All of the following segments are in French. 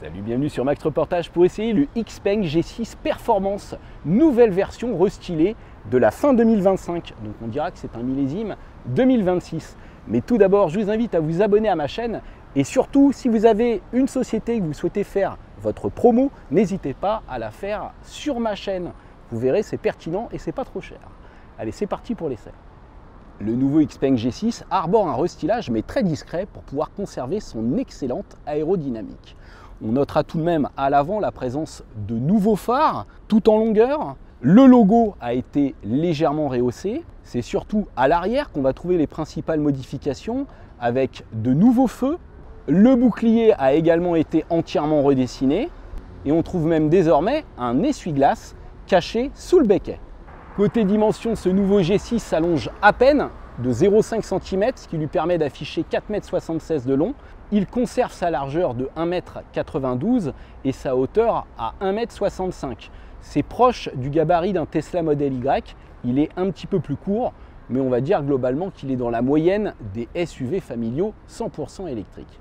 Salut, bienvenue sur Max Reportage pour essayer le Xpeng G6 Performance, nouvelle version restylée de la fin 2025. Donc on dira que c'est un millésime 2026. Mais tout d'abord, je vous invite à vous abonner à ma chaîne et surtout, si vous avez une société que vous souhaitez faire votre promo, n'hésitez pas à la faire sur ma chaîne. Vous verrez, c'est pertinent et c'est pas trop cher. Allez, c'est parti pour l'essai. Le nouveau Xpeng G6 arbore un restylage mais très discret pour pouvoir conserver son excellente aérodynamique. On notera tout de même à l'avant la présence de nouveaux phares tout en longueur. Le logo a été légèrement rehaussé. C'est surtout à l'arrière qu'on va trouver les principales modifications avec de nouveaux feux. Le bouclier a également été entièrement redessiné et on trouve même désormais un essuie-glace caché sous le becquet. Côté dimension, ce nouveau G6 s'allonge à peine de 0,5 cm, ce qui lui permet d'afficher 4,76 m de long. Il conserve sa largeur de 1,92 m et sa hauteur à 1,65 m. C'est proche du gabarit d'un Tesla Model Y. Il est un petit peu plus court, mais on va dire globalement qu'il est dans la moyenne des SUV familiaux 100% électriques.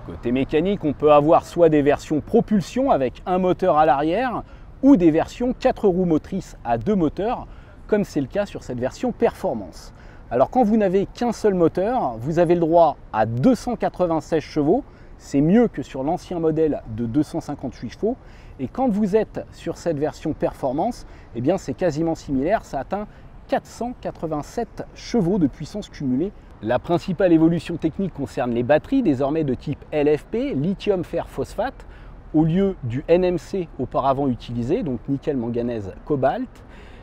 Côté mécanique, on peut avoir soit des versions propulsion avec un moteur à l'arrière, ou des versions 4 roues motrices à 2 moteurs, comme c'est le cas sur cette version performance. Alors quand vous n'avez qu'un seul moteur, vous avez le droit à 296 chevaux, c'est mieux que sur l'ancien modèle de 258 chevaux, et quand vous êtes sur cette version performance, eh bien c'est quasiment similaire, ça atteint 487 chevaux de puissance cumulée. La principale évolution technique concerne les batteries, désormais de type LFP, lithium fer phosphate, au lieu du NMC auparavant utilisé, donc nickel, manganèse, cobalt.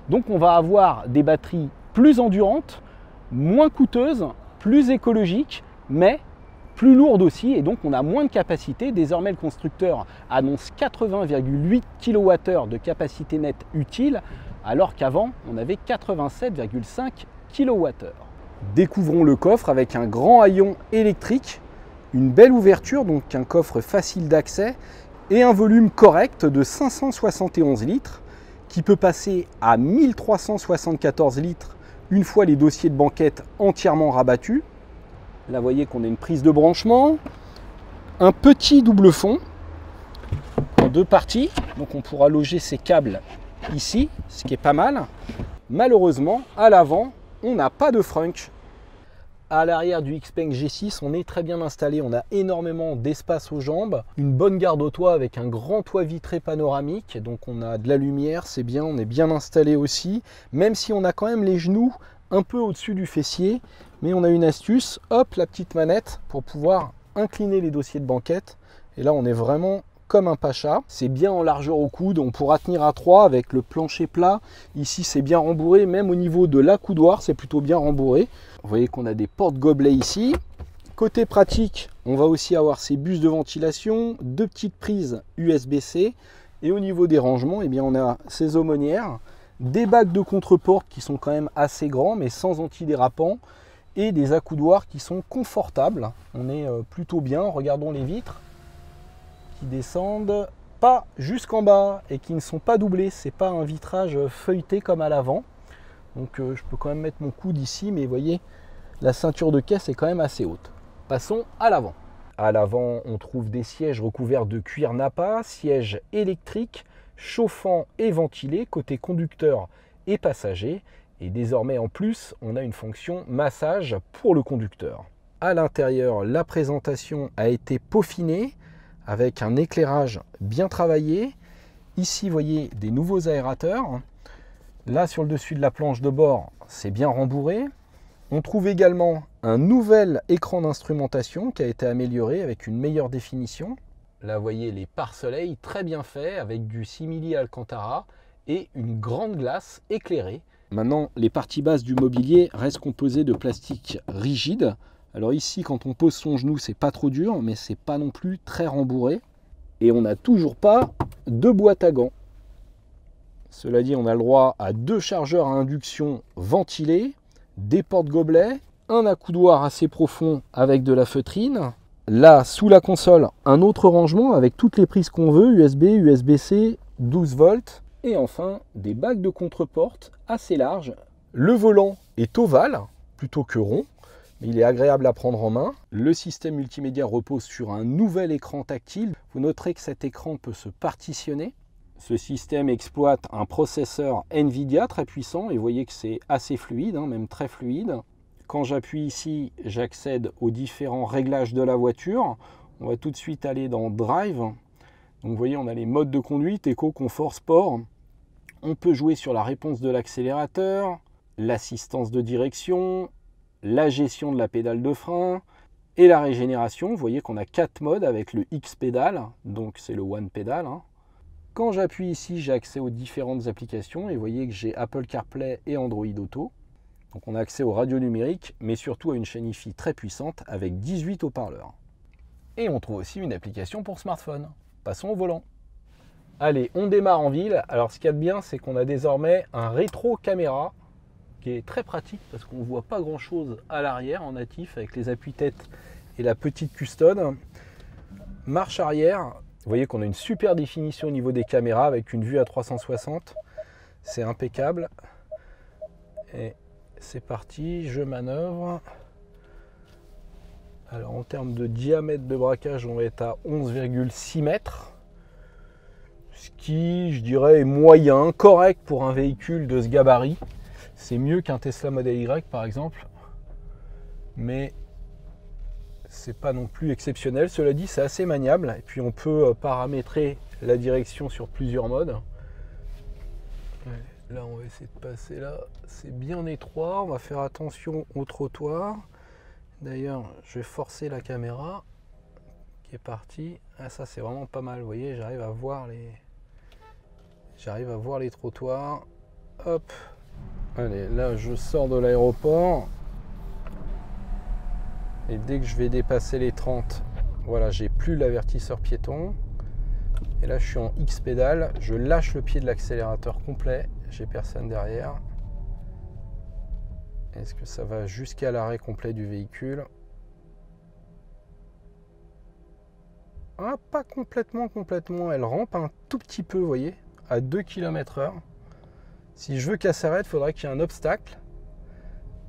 Donc on va avoir des batteries plus endurantes, moins coûteuses, plus écologiques, mais plus lourdes aussi, et donc on a moins de capacité. Désormais, le constructeur annonce 80,8 kWh de capacité nette utile, alors qu'avant, on avait 87,5 kWh. Découvrons le coffre avec un grand haillon électrique, une belle ouverture, donc un coffre facile d'accès, et un volume correct de 571 litres, qui peut passer à 1374 litres une fois les dossiers de banquette entièrement rabattus. Là, vous voyez qu'on a une prise de branchement, un petit double fond en deux parties, donc on pourra loger ces câbles ici, ce qui est pas mal. Malheureusement, à l'avant, on n'a pas de frunk. À l'arrière du Xpeng G6, on est très bien installé, on a énormément d'espace aux jambes, une bonne garde au toit avec un grand toit vitré panoramique, donc on a de la lumière, c'est bien, on est bien installé aussi, même si on a quand même les genoux un peu au-dessus du fessier, mais on a une astuce, hop, la petite manette pour pouvoir incliner les dossiers de banquette, et là on est vraiment comme un pacha. C'est bien en largeur au coude, on pourra tenir à 3 avec le plancher plat. Ici c'est bien rembourré, même au niveau de l'accoudoir c'est plutôt bien rembourré. Vous voyez qu'on a des porte-gobelets ici. Côté pratique, on va aussi avoir ces buses de ventilation, deux petites prises USB-C, et au niveau des rangements, eh bien, on a ces aumônières, des bacs de contre-porte qui sont quand même assez grands mais sans antidérapant, et des accoudoirs qui sont confortables. On est plutôt bien, regardons les vitres qui descendent pas jusqu'en bas et qui ne sont pas doublés. C'est pas un vitrage feuilleté comme à l'avant. Donc je peux quand même mettre mon coude ici, mais vous voyez, la ceinture de caisse est quand même assez haute. Passons à l'avant. À l'avant, on trouve des sièges recouverts de cuir nappa, sièges électriques, chauffants et ventilés côté conducteur et passager. Et désormais en plus, on a une fonction massage pour le conducteur. À l'intérieur, la présentation a été peaufinée avec un éclairage bien travaillé. Ici, vous voyez des nouveaux aérateurs. Là, sur le dessus de la planche de bord, c'est bien rembourré. On trouve également un nouvel écran d'instrumentation qui a été amélioré avec une meilleure définition. Là, vous voyez les pare-soleil très bien faits avec du simili Alcantara et une grande glace éclairée. Maintenant, les parties basses du mobilier restent composées de plastique rigide. Alors ici, quand on pose son genou, c'est pas trop dur, mais c'est pas non plus très rembourré. Et on n'a toujours pas de boîte à gants. Cela dit, on a le droit à deux chargeurs à induction ventilés, des porte-gobelets, un accoudoir assez profond avec de la feutrine. Là, sous la console, un autre rangement avec toutes les prises qu'on veut, USB, USB-C, 12 volts. Et enfin, des bacs de contre-porte assez larges. Le volant est ovale plutôt que rond. Il est agréable à prendre en main. Le système multimédia repose sur un nouvel écran tactile. Vous noterez que cet écran peut se partitionner. Ce système exploite un processeur NVIDIA très puissant et vous voyez que c'est assez fluide, même très fluide. Quand j'appuie ici, j'accède aux différents réglages de la voiture. On va tout de suite aller dans Drive. Donc vous voyez, on a les modes de conduite, éco, confort, sport. On peut jouer sur la réponse de l'accélérateur, l'assistance de direction, la gestion de la pédale de frein et la régénération. Vous voyez qu'on a 4 modes avec le X-Pédale, donc c'est le One Pedal. Quand j'appuie ici, j'ai accès aux différentes applications et vous voyez que j'ai Apple CarPlay et Android Auto. Donc on a accès aux radios numériques, mais surtout à une chaîne Hi-Fi très puissante avec 18 haut-parleurs. Et on trouve aussi une application pour smartphone. Passons au volant. Allez, on démarre en ville. Alors ce qu'il y a de bien, c'est qu'on a désormais un rétro caméra qui est très pratique parce qu'on ne voit pas grand chose à l'arrière en natif avec les appuis-tête et la petite custode. Marche arrière, vous voyez qu'on a une super définition au niveau des caméras avec une vue à 360. C'est impeccable. Et c'est parti, je manœuvre. Alors en termes de diamètre de braquage, on va être à 11,6 mètres. Ce qui, je dirais, est moyen, correct pour un véhicule de ce gabarit. C'est mieux qu'un Tesla Model Y par exemple, mais c'est pas non plus exceptionnel. Cela dit, c'est assez maniable et puis on peut paramétrer la direction sur plusieurs modes. Là, on va essayer de passer là. C'est bien étroit, on va faire attention au trottoir. D'ailleurs, je vais forcer la caméra qui est partie. Ah, ça, c'est vraiment pas mal. Vous voyez, j'arrive à voir les trottoirs. Hop. Allez, là je sors de l'aéroport et dès que je vais dépasser les 30, voilà, j'ai plus l'avertisseur piéton et là je suis en X pédale, je lâche le pied de l'accélérateur complet, j'ai personne derrière. Est-ce que ça va jusqu'à l'arrêt complet du véhicule? Ah, pas complètement, elle rampe un tout petit peu, vous voyez, à 2 km/h. Si je veux qu'elle s'arrête, il faudrait qu'il y ait un obstacle.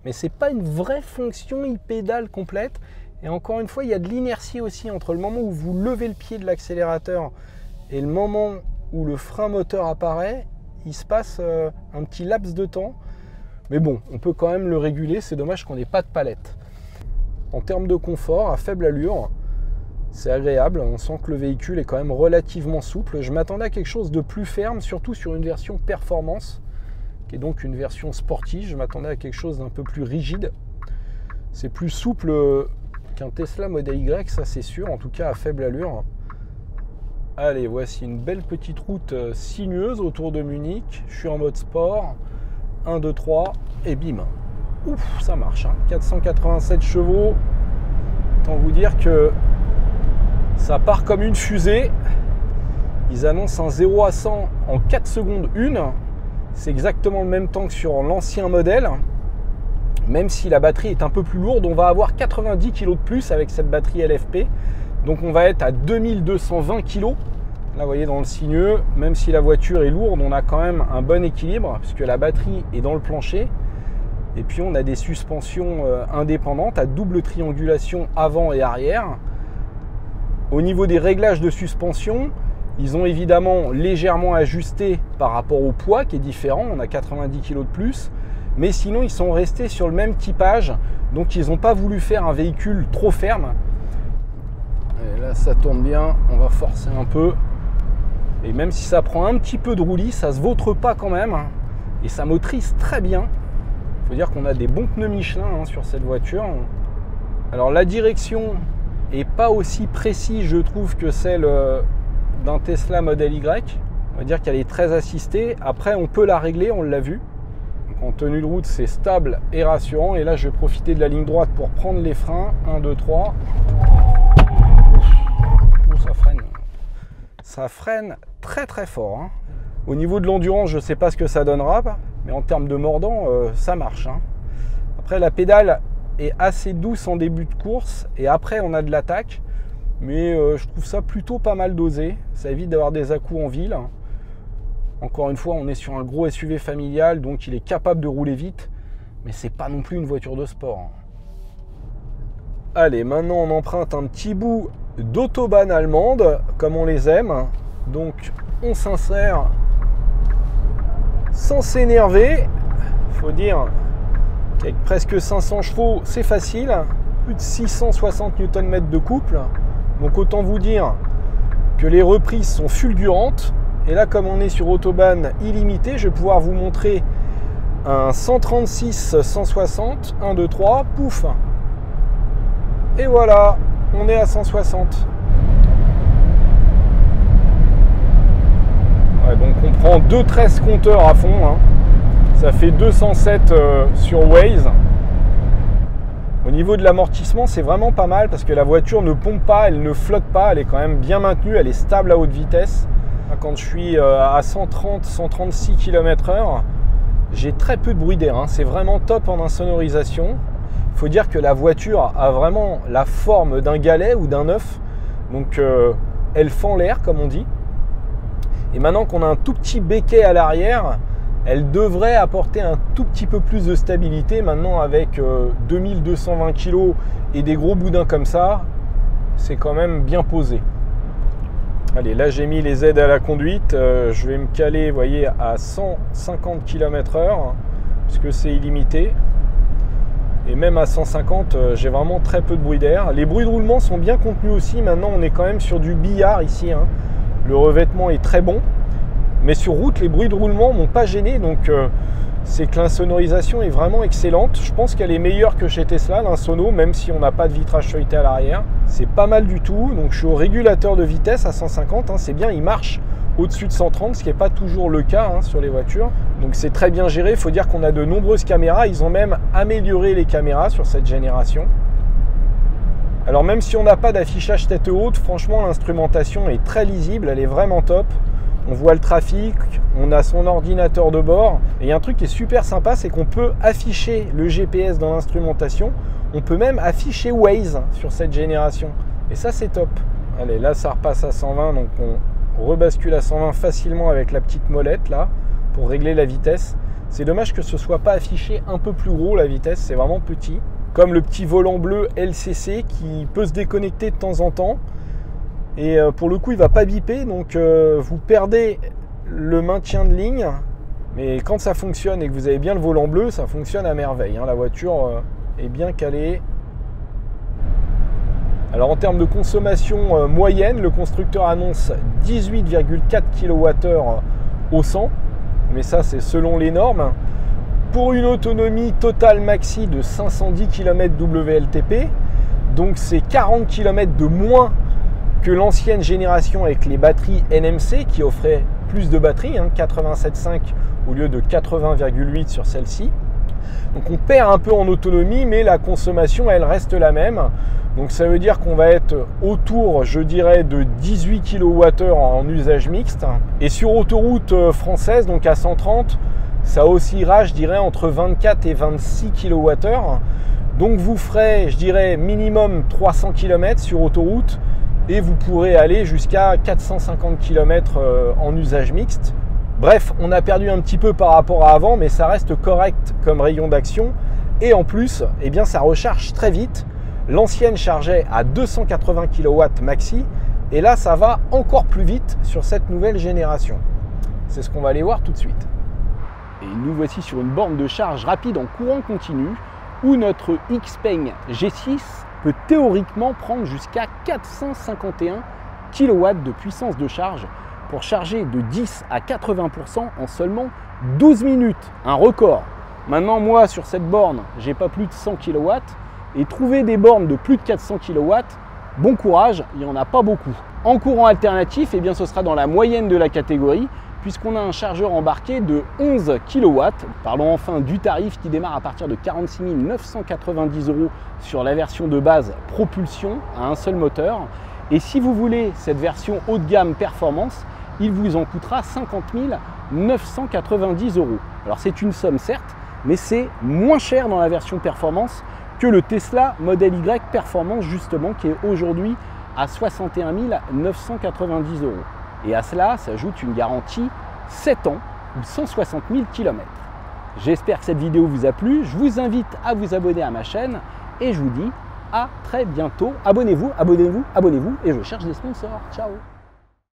Mais ce n'est pas une vraie fonction e-pédale complète. Et encore une fois, il y a de l'inertie aussi entre le moment où vous levez le pied de l'accélérateur et le moment où le frein moteur apparaît. Il se passe un petit laps de temps. Mais bon, on peut quand même le réguler. C'est dommage qu'on n'ait pas de palette. En termes de confort, à faible allure, c'est agréable. On sent que le véhicule est quand même relativement souple. Je m'attendais à quelque chose de plus ferme, surtout sur une version performance, qui est donc une version sportive. Je m'attendais à quelque chose d'un peu plus rigide. C'est plus souple qu'un Tesla Model Y, ça c'est sûr, en tout cas à faible allure. Allez, voici une belle petite route sinueuse autour de Munich. Je suis en mode sport. 1, 2, 3 et bim. Ouf, ça marche. 487 chevaux. Autant vous dire que ça part comme une fusée. Ils annoncent un 0 à 100 en 4 secondes 1. C'est exactement le même temps que sur l'ancien modèle. Même si la batterie est un peu plus lourde, on va avoir 90 kg de plus avec cette batterie LFP. Donc on va être à 2220 kg. Là vous voyez dans le sinueux, même si la voiture est lourde, on a quand même un bon équilibre puisque la batterie est dans le plancher. Et puis on a des suspensions indépendantes à double triangulation avant et arrière. Au niveau des réglages de suspension, ils ont évidemment légèrement ajusté par rapport au poids qui est différent, on a 90 kg de plus. Mais sinon ils sont restés sur le même typage, donc ils n'ont pas voulu faire un véhicule trop ferme. Et là ça tourne bien, on va forcer un peu. Et même si ça prend un petit peu de roulis, ça se vautre pas quand même. Et ça motorise très bien. Il faut dire qu'on a des bons pneus Michelin sur cette voiture. Alors la direction est pas aussi précise je trouve que celle d'un Tesla Model Y. On va dire qu'elle est très assistée. Après on peut la régler, on l'a vu. Donc, en tenue de route c'est stable et rassurant. Et là je vais profiter de la ligne droite pour prendre les freins. 1, 2, 3. Oh, ça freine. Ça freine très très fort. Au niveau de l'endurance, je ne sais pas ce que ça donnera, mais en termes de mordant, ça marche. Après, la pédale est assez douce en début de course et après, on a de l'attaque. Mais je trouve ça plutôt pas mal dosé. Ça évite d'avoir des à-coups en ville. Encore une fois, on est sur un gros SUV familial, donc il est capable de rouler vite. Mais c'est pas non plus une voiture de sport. Allez, maintenant on emprunte un petit bout d'autobahn allemande, comme on les aime. Donc on s'insère sans s'énerver. Faut dire qu'avec presque 500 chevaux, c'est facile. Plus de 660 Nm de couple. Donc autant vous dire que les reprises sont fulgurantes. Et là, comme on est sur autobahn illimité, je vais pouvoir vous montrer un 136 160, 1, 2, 3, pouf. Et voilà, on est à 160. Ouais, donc on prend 2,13 compteurs à fond. Hein. Ça fait 207 sur Waze. Au niveau de l'amortissement, c'est vraiment pas mal parce que la voiture ne pompe pas, elle ne flotte pas, elle est quand même bien maintenue, elle est stable à haute vitesse. Quand je suis à 130-136 km/h, j'ai très peu de bruit d'air. Hein. C'est vraiment top en insonorisation. Il faut dire que la voiture a vraiment la forme d'un galet ou d'un œuf. Donc elle fend l'air, comme on dit. Et maintenant qu'on a un tout petit béquet à l'arrière, elle devrait apporter un tout petit peu plus de stabilité. Maintenant, avec 2220 kg et des gros boudins comme ça, c'est quand même bien posé. Allez, là j'ai mis les aides à la conduite. Je vais me caler, vous voyez, à 150 km/h, puisque c'est illimité. Et même à 150, j'ai vraiment très peu de bruit d'air. Les bruits de roulement sont bien contenus aussi. Maintenant, on est quand même sur du billard ici. Hein. Le revêtement est très bon. Mais sur route, les bruits de roulement m'ont pas gêné. Donc, c'est que l'insonorisation est vraiment excellente. Je pense qu'elle est meilleure que chez Tesla, l'insono, même si on n'a pas de vitrage feuilleté à l'arrière. C'est pas mal du tout. Donc, je suis au régulateur de vitesse à 150. Hein. C'est bien, il marche au-dessus de 130, ce qui n'est pas toujours le cas sur les voitures. Donc c'est très bien géré. Il faut dire qu'on a de nombreuses caméras. Ils ont même amélioré les caméras sur cette génération. Alors même si on n'a pas d'affichage tête haute, franchement l'instrumentation est très lisible, elle est vraiment top. On voit le trafic, on a son ordinateur de bord. Et il y a un truc qui est super sympa, c'est qu'on peut afficher le GPS dans l'instrumentation. On peut même afficher Waze sur cette génération. Et ça c'est top. Allez, là ça repasse à 120, donc on rebascule à 120 facilement avec la petite molette là pour régler la vitesse. C'est dommage que ce soit pas affiché un peu plus gros la vitesse, c'est vraiment petit. Comme le petit volant bleu LCC qui peut se déconnecter de temps en temps. Et pour le coup il va pas biper, donc vous perdez le maintien de ligne. Mais quand ça fonctionne et que vous avez bien le volant bleu, ça fonctionne à merveille. La voiture est bien calée. Alors en termes de consommation moyenne, le constructeur annonce 18,4 kWh au 100, mais ça c'est selon les normes. Pour une autonomie totale maxi de 510 km WLTP, donc c'est 40 km de moins que l'ancienne génération avec les batteries NMC qui offraient plus de batterie, 87,5 au lieu de 80,8 sur celle-ci. Donc on perd un peu en autonomie, mais la consommation elle reste la même. Donc ça veut dire qu'on va être autour, je dirais, de 18 kWh en usage mixte. Et sur autoroute française, donc à 130, ça oscillera, je dirais, entre 24 et 26 kWh. Donc vous ferez, je dirais, minimum 300 km sur autoroute et vous pourrez aller jusqu'à 450 km en usage mixte. Bref, on a perdu un petit peu par rapport à avant, mais ça reste correct comme rayon d'action. Et en plus, eh bien, ça recharge très vite. L'ancienne chargeait à 280 kW maxi. Et là, ça va encore plus vite sur cette nouvelle génération. C'est ce qu'on va aller voir tout de suite. Et nous voici sur une borne de charge rapide en courant continu où notre XPeng G6 peut théoriquement prendre jusqu'à 451 kW de puissance de charge pour charger de 10 à 80% en seulement 12 minutes. Un record. Maintenant, moi, sur cette borne, j'ai pas plus de 100 kW et trouver des bornes de plus de 400 kW, bon courage, il n'y en a pas beaucoup. En courant alternatif, eh bien, ce sera dans la moyenne de la catégorie puisqu'on a un chargeur embarqué de 11 kW. Parlons enfin du tarif qui démarre à partir de 46 990 € sur la version de base propulsion à un seul moteur. Et si vous voulez cette version haut de gamme performance, il vous en coûtera 50 990 €. Alors c'est une somme certes, mais c'est moins cher dans la version performance que le Tesla Model Y Performance justement qui est aujourd'hui à 61 990 €. Et à cela s'ajoute une garantie 7 ans ou 160 000 km. J'espère que cette vidéo vous a plu, je vous invite à vous abonner à ma chaîne et je vous dis à très bientôt. Abonnez-vous, abonnez-vous, abonnez-vous et je cherche des sponsors. Ciao.